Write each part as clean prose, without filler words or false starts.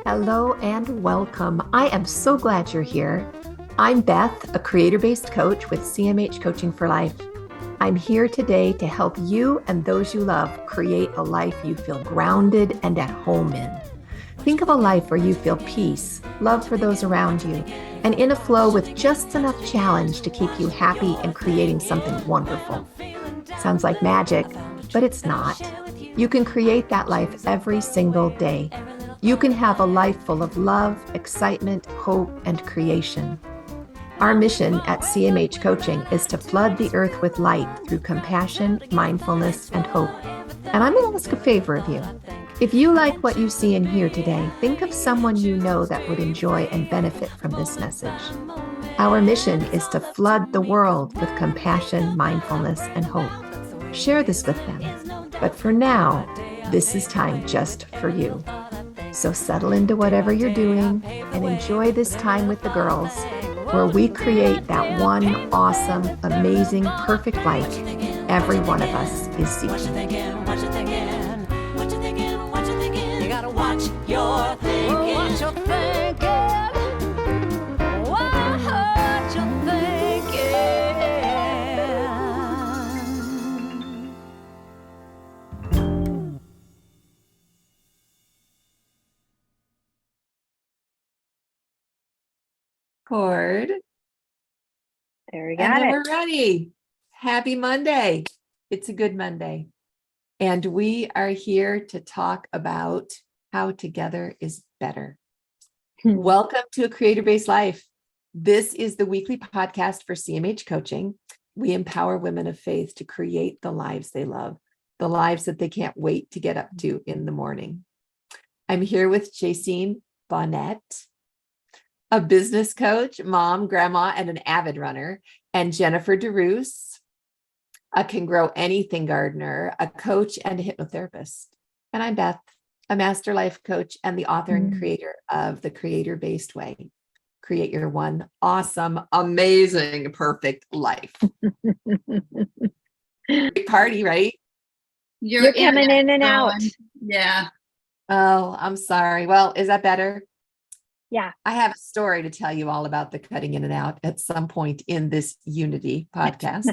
Hello and welcome. I am so glad you're here. I'm Beth, a creator-based coach with CMH Coaching for Life. I'm here today to help you and those you love create a life you feel grounded and at home in. Think of a life where you feel peace, love for those around you, and in a flow with just enough challenge to keep you happy and creating something wonderful. Sounds like magic, but it's not. You can create that life every single day. You can have a life full of love, excitement, hope, and creation. Our mission at CMH Coaching is to flood the earth with light through compassion, mindfulness, and hope. And I'm going to ask a favor of you. If you like what you see and hear today, think of someone you know that would enjoy and benefit from this message. Our mission is to flood the world with compassion, mindfulness, and hope. Share this with them. But for now, this is time just for you. So settle into whatever you're doing and enjoy this time with the girls, where we create that one awesome, amazing, perfect life every one of us is seeking. You gotta watch your thinking. Watch your thinking. Watch your thinking. Cord. There we And got then it. we're ready. Happy Monday. It's a good Monday. And we are here to talk about how together is better. Welcome to A Creator-Based Life. This is the weekly podcast for CMH Coaching. We empower women of faith to create the lives they love, the lives that they can't wait to get up to in the morning. I'm here with Jaycine a business coach, mom, grandma, and an avid runner, and Jennifer DeRoos, a can grow anything gardener, a coach, and a hypnotherapist. And I'm Beth, a master life coach and the author and creator of The Creator-Based Way. Create your one awesome, amazing, perfect life. Great party, right? You're coming in and out. Yeah. Oh, I'm sorry. Well, is that better? Yeah. I have a story to tell you all about the cutting in and out at some point in this Unity podcast.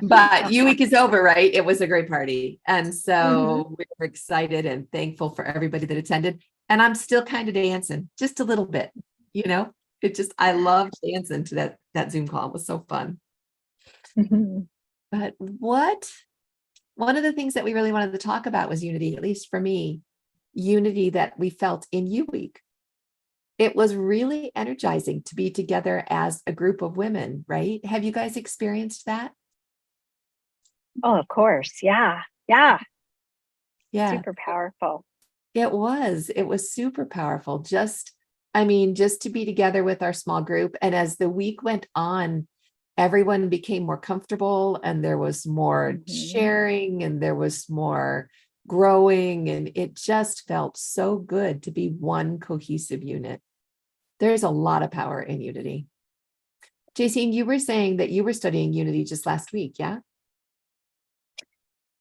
But U-Week is over, right? It was a great party. And so we were excited and thankful for everybody that attended. And I'm still kind of dancing just a little bit, I love dancing to that Zoom call. It was so fun. But one of the things that we really wanted to talk about was unity, at least for me, unity that we felt in U-Week. It was really energizing to be together as a group of women, right? Have you guys experienced that? Oh, of course. Yeah. Yeah. Yeah. Super powerful. It was super powerful. Just to be together with our small group. And as the week went on, everyone became more comfortable and there was more sharing and there was more growing. And it just felt so good to be one cohesive unit. There's a lot of power in unity. Jaycine, you were saying that you were studying unity just last week, yeah?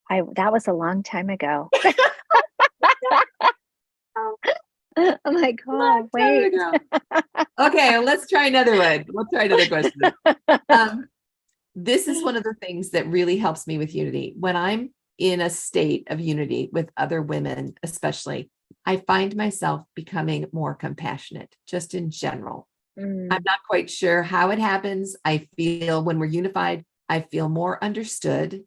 That was a long time ago. I'm like, oh, wait. Okay, well, let's try another one. Let's try another question. This is one of the things that really helps me with unity. When I'm in a state of unity with other women, especially, I find myself becoming more compassionate, just in general. I'm not quite sure how it happens. I feel when we're unified, I feel more understood.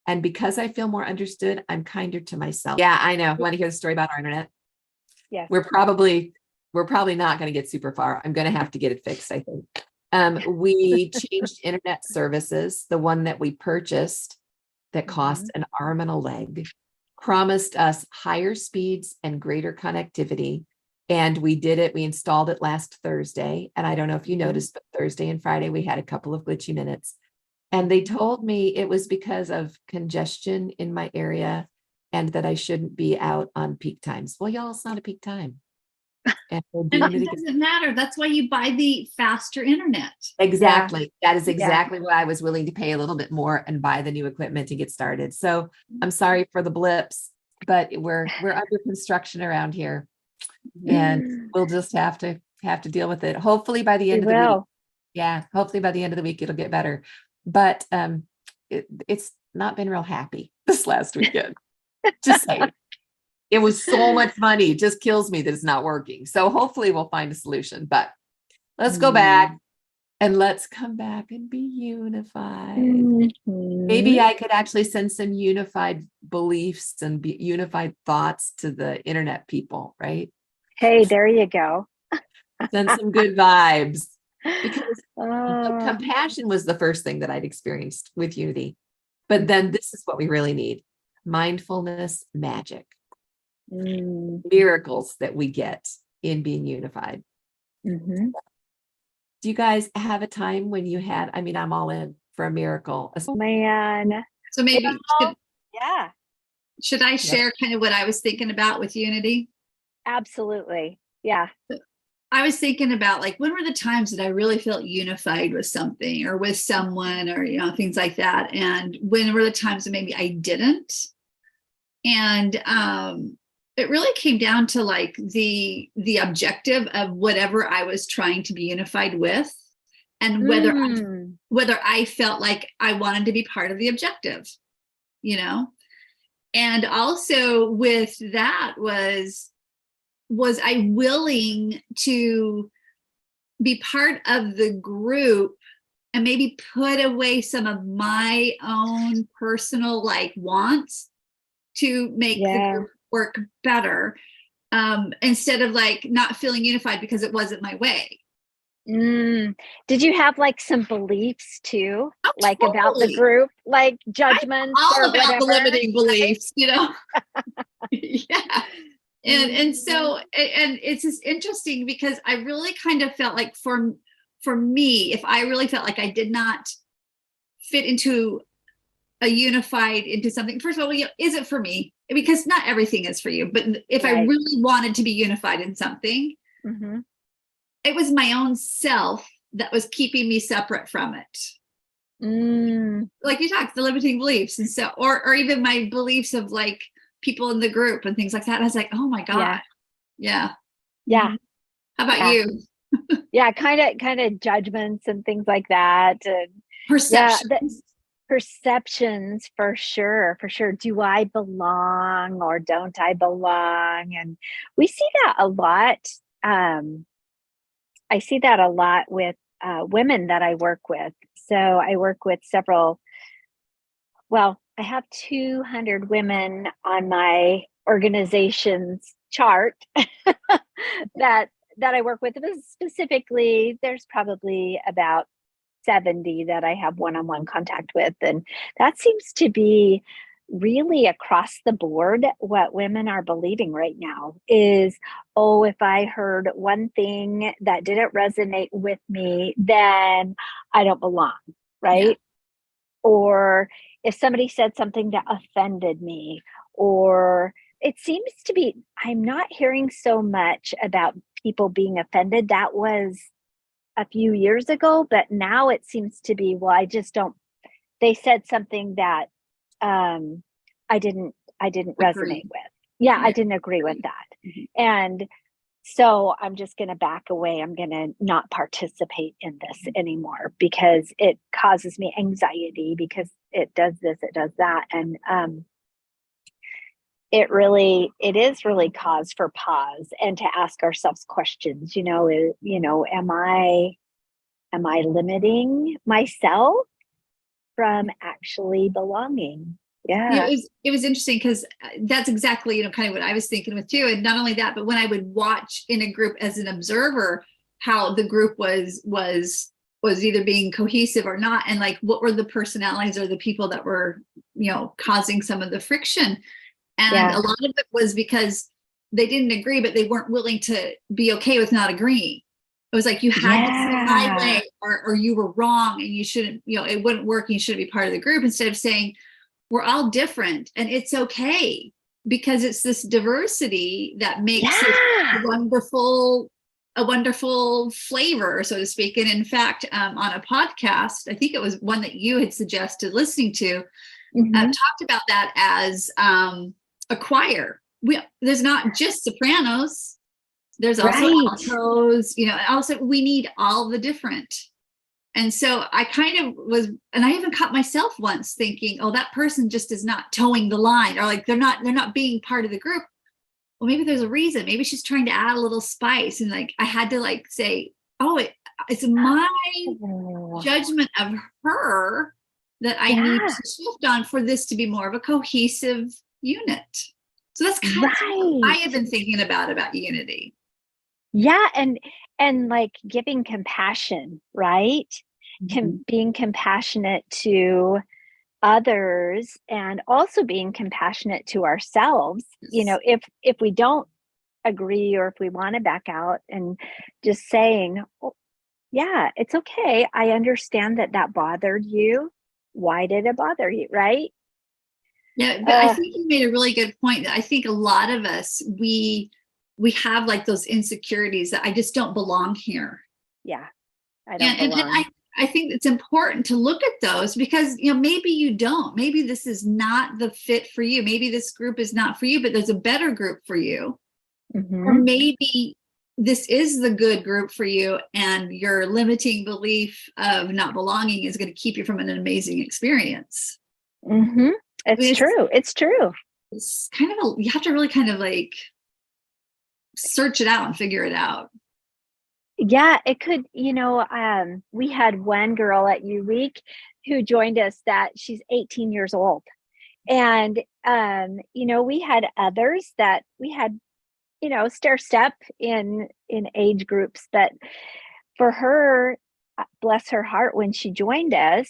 And because I feel more understood, I'm kinder to myself. Yeah, I know. Want to hear the story about our internet? Yes. We're probably not going to get super far. I'm going to have to get it fixed, I think. We changed internet services. The one that we purchased that cost an arm and a leg promised us higher speeds and greater connectivity. And we did it. We installed it last Thursday. And I don't know if you noticed, but Thursday and Friday, we had a couple of glitchy minutes. And they told me it was because of congestion in my area and that I shouldn't be out on peak times. Well, y'all, it's not a peak time. And And it doesn't matter. That's why you buy the faster internet. Exactly. Yeah. That is exactly why I was willing to pay a little bit more and buy the new equipment to get started. So I'm sorry for the blips, but we're under construction around here. and we'll just have to deal with it. Hopefully by the end of the week. Yeah. Hopefully by the end of the week, it'll get better. But it's not been real happy this last weekend. Just saying. It was so much money. It just kills me that it's not working. So hopefully we'll find a solution, but let's go back and let's come back and be unified. Maybe I could actually send some unified beliefs and unified thoughts to the internet people, right? Hey, there you go. Send some good vibes. Because compassion was the first thing that I'd experienced with unity. But then this is what we really need. Mindfulness, magic, miracles that we get in being unified. Do you guys have a time when you had, I mean, I'm all in for a miracle. Man. So maybe Yeah, should I share kind of what I was thinking about with unity? absolutely. Yeah. I was thinking about like, when were the times that I really felt unified with something or with someone or, things like that. And when were the times that maybe I didn't? And it really came down to like the objective of whatever I was trying to be unified with, and whether I felt like I wanted to be part of the objective, and also with that was I willing to be part of the group and maybe put away some of my own personal like wants to make the group work better, instead of like not feeling unified because it wasn't my way. Did you have like some beliefs too, like totally. about the group, like judgments all or about whatever? the limiting beliefs, Yeah. And so, and it's just interesting because I really kind of felt like for me, if I really felt like I did not fit into something, first of all, is it for me? Because not everything is for you, but if I really wanted to be unified in something, it was my own self that was keeping me separate from it. Like you talked, the limiting beliefs. And so, or even my beliefs of like people in the group and things like that. I was like, oh my God. Yeah. How about you? kind of judgments and things like that. And perceptions for sure. Do I belong or don't I belong? And we see that a lot. I see that a lot with women that I work with. So I work with I have 200 women on my organization's chart that I work with. Specifically, there's probably about 70 that I have one-on-one contact with. And that seems to be really across the board. What women are believing right now is, if I heard one thing that didn't resonate with me, then I don't belong, right? Yeah. Or if somebody said something that offended me, or it seems to be, I'm not hearing so much about people being offended. That was a few years ago, but now it seems to be, they said something that I didn't resonate with. Yeah, I didn't agree with that. And so I'm just going to back away. I'm going to not participate in this anymore because it causes me anxiety, because it does this, it does that. And it is really cause for pause and to ask ourselves questions, am I limiting myself from actually belonging? Yeah. It was interesting because that's exactly, kind of what I was thinking with too. And not only that, but when I would watch in a group as an observer, how the group was either being cohesive or not. And like, what were the personalities or the people that were, causing some of the friction. And a lot of it was because they didn't agree, but they weren't willing to be okay with not agreeing. It was like, you had to see my way, or you were wrong and you shouldn't, it wouldn't work and you shouldn't be part of the group, instead of saying, we're all different and it's okay, because it's this diversity that makes it a wonderful flavor, so to speak. And in fact, on a podcast, I think it was one that you had suggested listening to, talked about that as a choir. There's not just sopranos, There's also Right. altos, you know, and also we need all the different. And so I kind of was, and I even caught myself once thinking, oh, that person just is not towing the line, or like they're not being part of the group. Well, maybe there's a reason. Maybe she's trying to add a little spice. And like I had to like say, oh, it's my Oh, judgment of her that I need yeah. to shift on for this to be more of a cohesive unit. So that's kind of what I Right. have been thinking about unity. Yeah. And like giving compassion, right? Being compassionate to others and also being compassionate to ourselves. You know, if we don't agree or if we want to back out, and just saying, oh, yeah, it's okay. I understand that that bothered you. Why did it bother you? Right. Yeah, but I think you made a really good point. I think a lot of us, we have like those insecurities that I just don't belong here. Yeah. I don't belong. And I think it's important to look at those because, you know, maybe you don't. Maybe this is not the fit for you. Maybe this group is not for you, but there's a better group for you. Or maybe this is the good group for you, and your limiting belief of not belonging is going to keep you from an amazing experience. It's true. It's true. It's kind of you have to really kind of like search it out and figure it out. Yeah, it could, you know, we had one girl at U Week who joined us that she's 18 years old. And you know, we had others that we had, you know, stair step in age groups, but for her, bless her heart, when she joined us,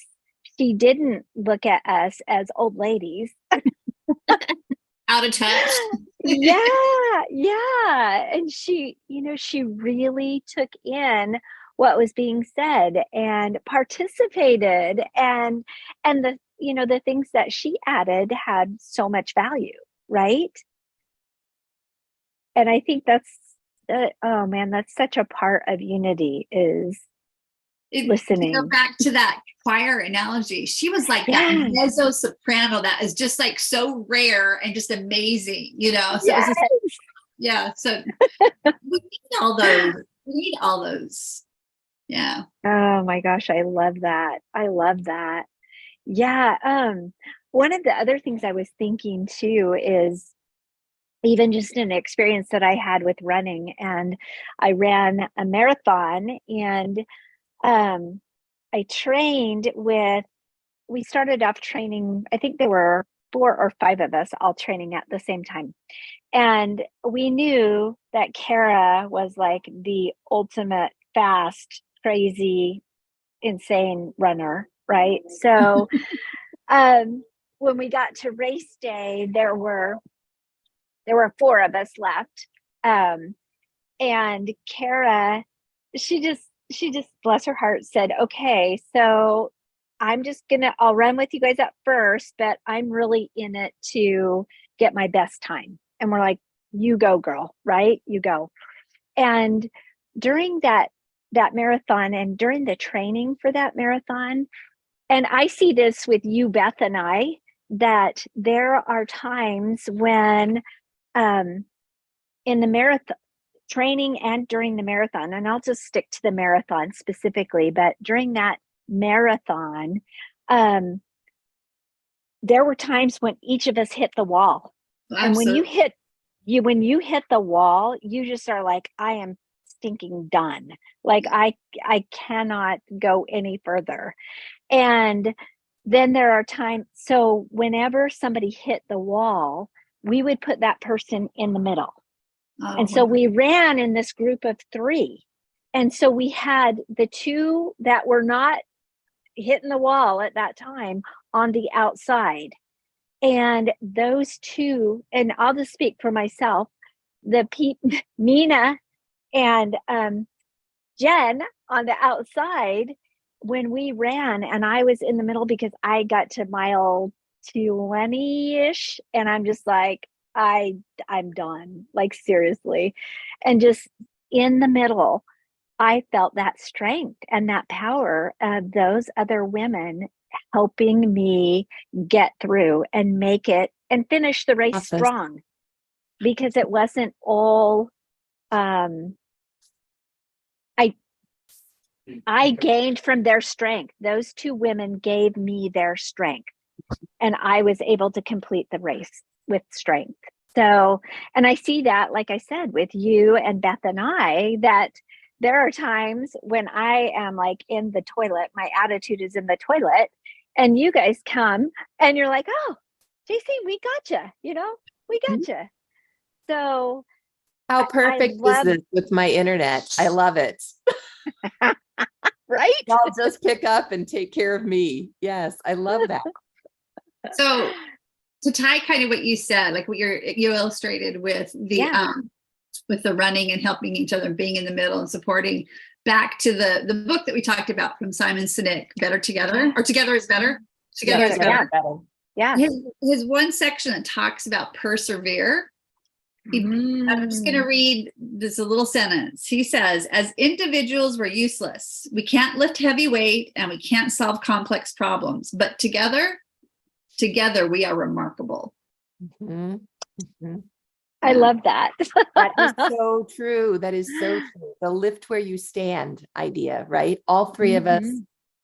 she didn't look at us as old ladies. Out of touch. Yeah. And she, you know, she really took in what was being said and participated, and the, you know, the things that she added had so much value, right? And I think that's oh man, that's such a part of unity, is listening. To go back to that choir analogy, she was like Yeah. that mezzo soprano that is just like so rare and just amazing, you know. So Yes. it was just, yeah. So we need all those. We need all those. Yeah. Oh my gosh, I love that. I love that. Yeah. One of the other things I was thinking too is even just an experience that I had with running, and I ran a marathon, and I trained with, we started off training, I think there were 4 or 5 of us all training at the same time. And we knew that Kara was like the ultimate fast, crazy, insane runner, right? So when we got to race day, there were 4 of us left. And Kara, she just bless her heart said, okay, so I'll run with you guys at first, but I'm really in it to get my best time. And we're like, you go, girl, right? You go. And during that marathon, and during the training for that marathon, and I see this with you, Beth, and I, that there are times when in the marathon training and during the marathon, and I'll just stick to the marathon specifically, but during that marathon, there were times when each of us hit the wall. Absolutely. And when you hit the wall, you just are like, I am stinking done. Like I cannot go any further. And then there are times, so whenever somebody hit the wall, we would put that person in the middle. And so we ran in this group of 3. And so we had the 2 that were not hitting the wall at that time on the outside. And those 2, and I'll just speak for myself, Mina and Jen on the outside, when we ran, and I was in the middle because I got to mile 20-ish, and I'm just like, I'm done, like seriously. And just in the middle, I felt that strength and that power of those other women helping me get through and make it and finish the race strong, because it wasn't all um, I gained from their strength. Those two women gave me their strength, and I was able to complete the race with strength. So, and I see that, like I said, with you and Beth and I, that there are times when I am like in the toilet, my attitude is in the toilet, and you guys come and you're like, oh, Jaycine, we gotcha, we gotcha. So How perfect is this with my internet? I love it. Right? I'll just pick up and take care of me. Yes, I love that. So to tie kind of what you said, like what you illustrated with the running and helping each other, being in the middle and supporting, back to the book that we talked about from Simon Sinek, Better Together, or Together is Better. Together is better. Yeah. His one section that talks about persevere. I'm just going to read this a little sentence. He says, as individuals, we're useless. We can't lift heavy weight and we can't solve complex problems, but together we are remarkable. Mm-hmm. Mm-hmm. I love that. That is so true. That is so true. The lift where you stand idea, right? All three of us.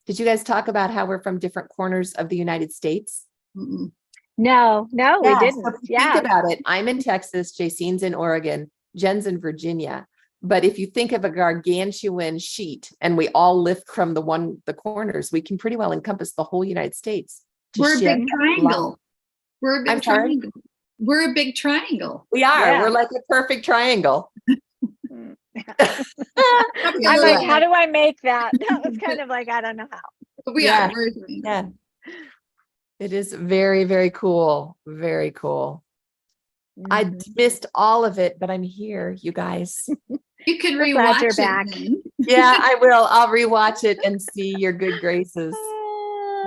Did you guys talk about how we're from different corners of the United States? Mm-mm. No, we didn't. So think about it. I'm in Texas, Jaycine's in Oregon, Jen's in Virginia. But if you think of a gargantuan sheet and we all lift from the corners, we can pretty well encompass the whole United States. We're a big triangle. We're a big triangle. We're a big triangle. We are. Yeah. We're like a perfect triangle. I'm like, how do I make that? That was kind of like, I don't know how. But we are. Yeah. It is very, very cool. Very cool. I missed all of it, but I'm here, you guys. You can rewatch it. Back. Yeah, I will. I'll rewatch it and see your good graces.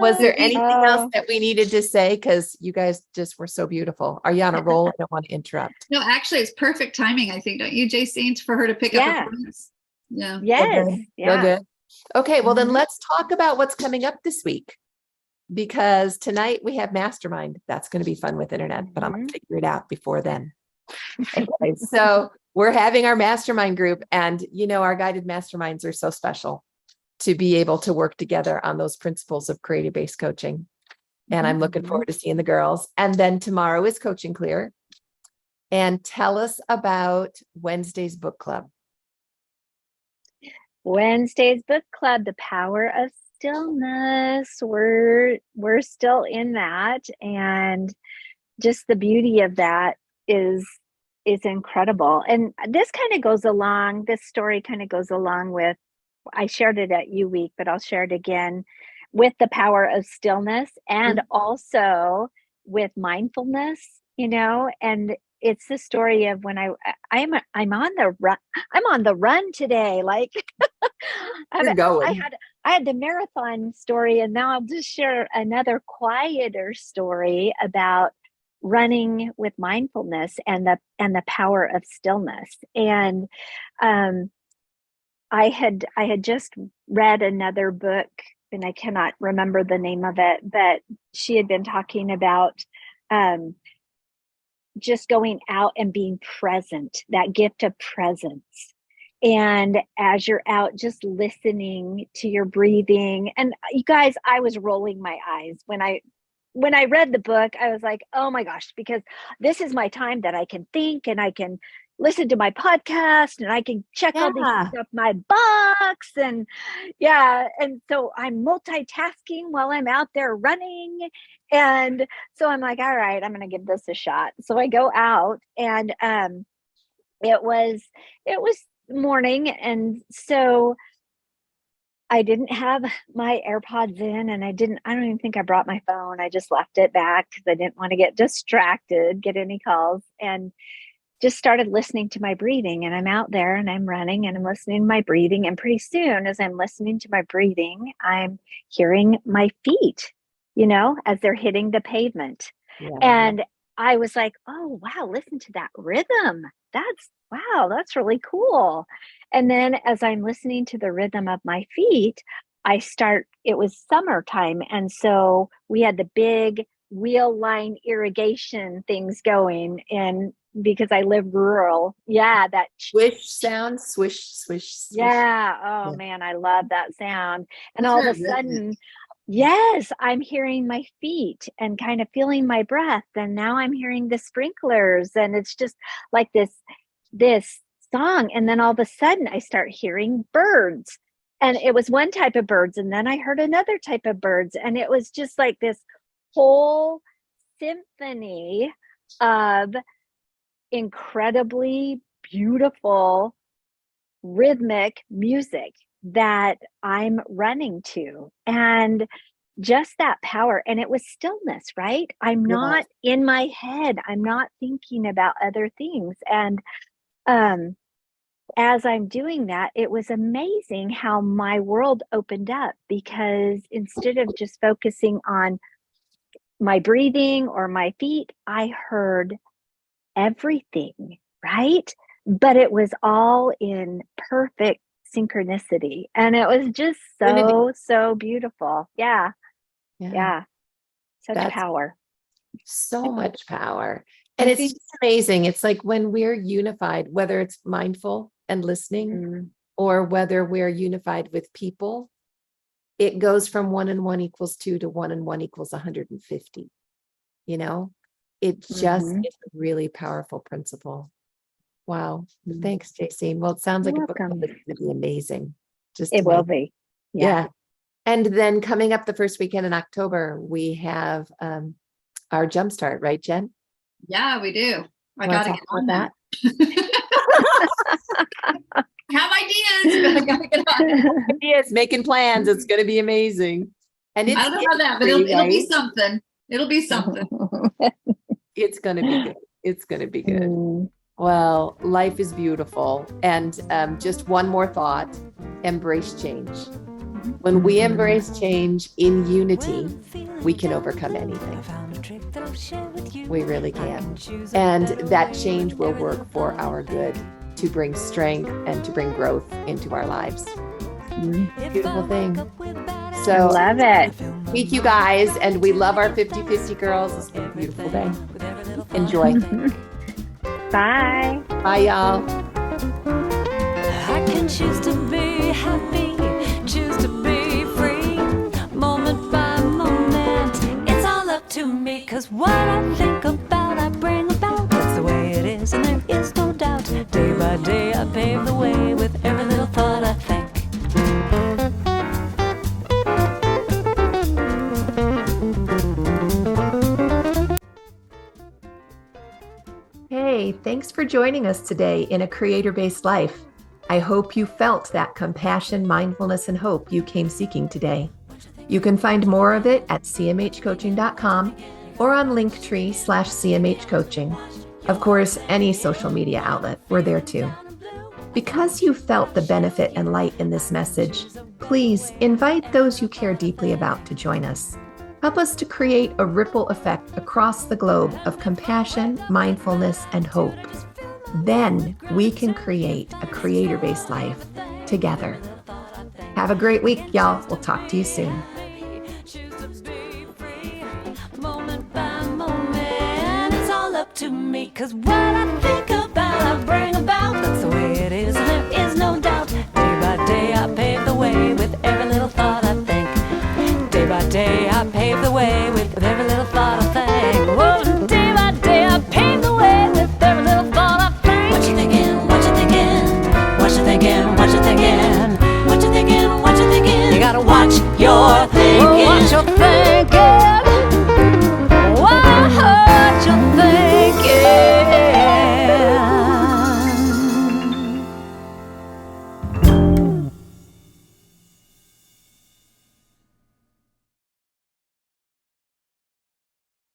Was there anything else that we needed to say? Because you guys just were so beautiful. Are you on a roll? I don't want to interrupt. No, actually, it's perfect timing, I think, don't you, Jaycine, for her to pick up a place? Yeah. Yes. Good. Okay, well, then let's talk about what's coming up this week. Because tonight we have Mastermind. That's going to be fun with internet, but I'm going to figure it out before then. Okay, so we're having our mastermind group, and our guided masterminds are so special to be able to work together on those principles of creative-based coaching. And I'm looking forward to seeing the girls. And then tomorrow is Coaching Clear. And tell us about Wednesday's book club. Wednesday's book club, The Power of Stillness. We're still in that, and just the beauty of that is incredible. And this story kind of goes along with, I shared it at U Week, but I'll share it again, with the power of stillness and also with mindfulness, and it's the story of when I'm on the run today. Like You're going. I had the marathon story, and now I'll just share another quieter story about running with mindfulness and the power of stillness. And I had just read another book, and I cannot remember the name of it, but she had been talking about just going out and being present, that gift of presence. And as you're out, just listening to your breathing. And you guys, I was rolling my eyes when I read the book. I was like, oh my gosh, because this is my time that I can think, and I can listen to my podcast, and I can check all these things off my box. And and so I'm multitasking while I'm out there running. And so I'm like, all right, I'm going to give this a shot. So I go out, and it was morning, and so I didn't have my AirPods in, and I don't even think I brought my phone. I just left it back because I didn't want to get distracted, get any calls, and just started listening to my breathing. And I'm out there and I'm running and I'm listening to my breathing. And pretty soon, as I'm listening to my breathing, I'm hearing my feet, as they're hitting the pavement. Yeah. And I was like, oh, wow, listen to that rhythm. That's really cool. And then as I'm listening to the rhythm of my feet, it was summertime. And so we had the big wheel line irrigation things going because I live rural. Yeah, that Swish sound, swish, swish, swish. yeah. Oh Yeah. man, I love that sound. And That's all of a very sudden, rhythmic. yes, I'm hearing my feet and kind of feeling my breath. And now I'm hearing the sprinklers. And it's just like this song. And then all of a sudden I start hearing birds. And it was one type of birds. And then I heard another type of birds. And it was just like this whole symphony of incredibly beautiful rhythmic music that I'm running to. And just that power. And it was stillness, right? I'm Yeah. not in my head. I'm not thinking about other things. And as I'm doing that, it was amazing how my world opened up, because instead of just focusing on my breathing or my feet, I heard everything, right? But it was all in perfect synchronicity. And it was just so beautiful. Yeah. Yeah. Such That's power. so much power. And I it's think- just amazing. It's like when we're unified, whether it's mindful and listening Mm. or whether we're unified with people, it goes from 1 and 1 equals 2 to 1 and 1 equals 150. You know, it just Mhm. is a really powerful principle. Wow. Mhm. Thanks, Jaycine. Well, it sounds You're like a book club welcome. that's going to be amazing. Just It will amazing. be. Yeah. Yeah. And then coming up the first weekend in October, we have our Jumpstart, right, Jen? Yeah, we do. I Wanna got to talk get on about that. Have ideas, but I got to get on. Yes, making plans. It's going to be amazing. And it's I don't know about that, but free, it'll be right? something. It'll be something. It's going to be good. It's going to be good. Mm. Well, life is beautiful. And just one more thought, embrace change. When we embrace change in unity, we can overcome anything. We really can. And that change will work for our good, to bring strength and to bring growth into our lives. Beautiful thing. I So love it. meet you guys, and we love our 50/50 girls. It's been a beautiful day. Enjoy. Bye. Bye, y'all. I can choose to be happy, choose to be free, moment by moment. It's all up to me, 'cause what I think about, I bring about. That's the way it is, and there is no doubt. Day by day, I pave the way with every little thought I think. Hey, thanks for joining us today in A Creator-Based Life. I hope you felt that compassion, mindfulness, and hope you came seeking today. You can find more of it at cmhcoaching.com or on Linktree/cmhcoaching. Of course, any social media outlet, we're there too. Because you felt the benefit and light in this message, please invite those you care deeply about to join us. Help us to create a ripple effect across the globe of compassion, mindfulness, and hope. Then we can create a creator-based life together. Have a great week, y'all. We'll talk to you soon. Choose to be free, moment by moment. It's all up to me, 'cause what I think about, I bring about. That's the way it is, and there is no doubt. Day by day, I pave the way with every little thought I think. Day by day, I pave the way with every little thought I think. Whoa, day by day, I pave the way with every little thought I think. What you thinking? What you thinking? What you thinking? What you thinking? What you thinking? What you thinking? You gotta watch your thinking. Watch your thinking.